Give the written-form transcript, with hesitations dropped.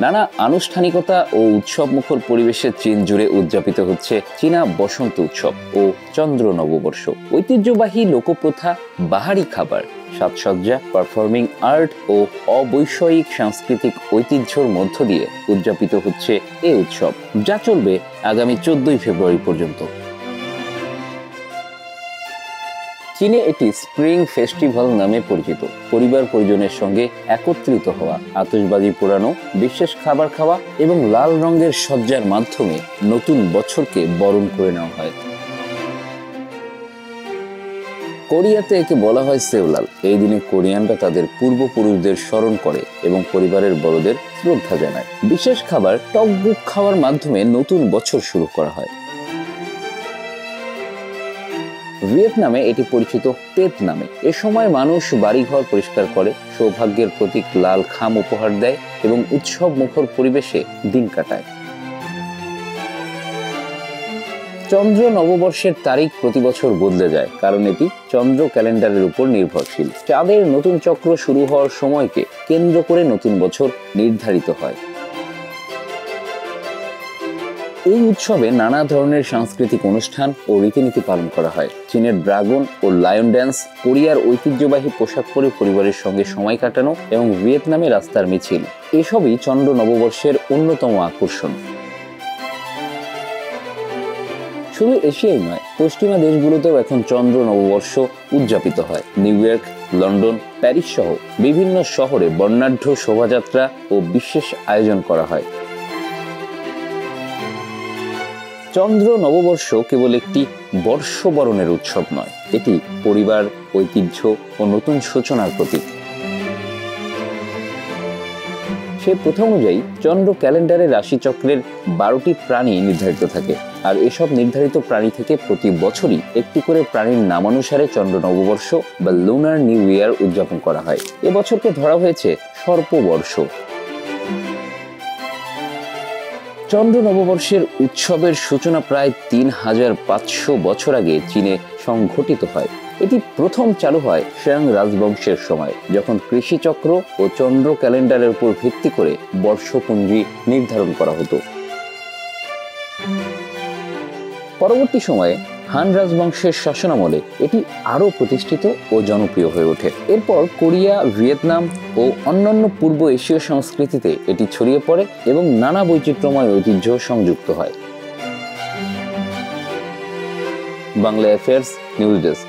নানা আনুষ্ঠানিকতা ও উৎসবমুখর পরিবেশে চীন জুড়ে উদযাপিত হচ্ছে চীনা বসন্ত উৎসব ও চন্দ্র নববর্ষ। ঐতিহ্যবাহী লোকপ্রথা, বাহারি খাবার, সাজসজ্জা, পারফর্মিং আর্ট ও অবৈষয়িক সাংস্কৃতিক ঐতিহ্যের মধ্য দিয়ে উদযাপিত হচ্ছে এই উৎসব, যা চলবে আগামী 14 ফেব্রুয়ারি পর্যন্ত। চীনে এটি স্প্রিং ফেস্টিভ্যাল নামে পরিচিত। পরিবার পরিজনের সঙ্গে একত্রিত হওয়া, আতশবাজি পোড়ানো, বিশেষ খাবার খাওয়া এবং লাল রঙের সজ্জার মাধ্যমে নতুন বছরকে বরণ করে নেওয়া হয়। কোরিয়াতে একে বলা হয় সেওলাল। এই দিনে কোরিয়ানরা তাদের পূর্বপুরুষদের স্মরণ করে এবং পরিবারের বড়দের শ্রদ্ধা জানায়। বিশেষ খাবার টকবুক খাওয়ার মাধ্যমে নতুন বছর শুরু করা হয়। ভিয়েতনামে এটি পরিচিত পেত নামে। এ সময় মানুষ বাড়িঘর পরিষ্কার করে, সৌভাগ্যের প্রতীক লাল খাম উপহার দেয় এবং উৎসব মুখর পরিবেশে দিন কাটায়। চন্দ্র নববর্ষের তারিখ প্রতি বছর বদলে যায়, কারণ এটি চন্দ্র ক্যালেন্ডারের উপর নির্ভরশীল। চাঁদের নতুন চক্র শুরু হওয়ার সময়কে কেন্দ্র করে নতুন বছর নির্ধারিত হয়। এই উৎসবে নানা ধরনের সাংস্কৃতিক অনুষ্ঠান ও রীতিনীতি পালন করা হয়। চীনের ড্রাগন ও লায়ন ড্যান্স, কোরিয়ার ঐতিহ্যবাহী পোশাক পরে পরিবারের সঙ্গে সময় কাটানো এবং ভিয়েতনামে রাস্তার মিছিল, এসবই চন্দ্র নববর্ষের অন্যতম আকর্ষণ। শুধু এশিয়াই নয়, পশ্চিমা দেশগুলোতেও এখন চন্দ্র নববর্ষ উদযাপিত হয়। নিউ ইয়র্ক, লন্ডন, প্যারিস সহ বিভিন্ন শহরে বর্ণাঢ্য শোভাযাত্রা ও বিশেষ আয়োজন করা হয়। চন্দ্র নববর্ষ কেবল একটি বর্ষবরণের উৎসব নয়, এটি পরিবার, ঐতিহ্য ও নতুন সূচনার প্রতীক। সেই প্রথা অনুযায়ী চন্দ্র ক্যালেন্ডারে রাশিচক্রের 12টি প্রাণী নির্ধারিত থাকে, আর এসব নির্ধারিত প্রাণী থেকে প্রতি বছরই একটি করে প্রাণীর নামানুসারে চন্দ্র নববর্ষ বা লুনার নিউ ইয়ার উদযাপন করা হয়। এবছরকে ধরা হয়েছে সর্পবর্ষ। চন্দ্র নববর্ষের উৎসবের সূচনা প্রায় 3500 বছর আগে চীনে সংঘটিত হয়। এটি প্রথম চালু হয় শ্যাং রাজবংশের সময়, যখন কৃষিচক্র ও চন্দ্র ক্যালেন্ডারের উপর ভিত্তি করে বর্ষপঞ্জি নির্ধারণ করা হতো। পরবর্তী সময়ে হান রাজবংশের শাসনামলে এটি আরও প্রতিষ্ঠিত ও জনপ্রিয় হয়ে ওঠে। এরপর কোরিয়া, ভিয়েতনাম ও অন্যান্য পূর্ব এশীয় সংস্কৃতিতে এটি ছড়িয়ে পড়ে এবং নানা বৈচিত্র্যময় ঐতিহ্য সংযুক্ত হয়। Bangla affairs news desk.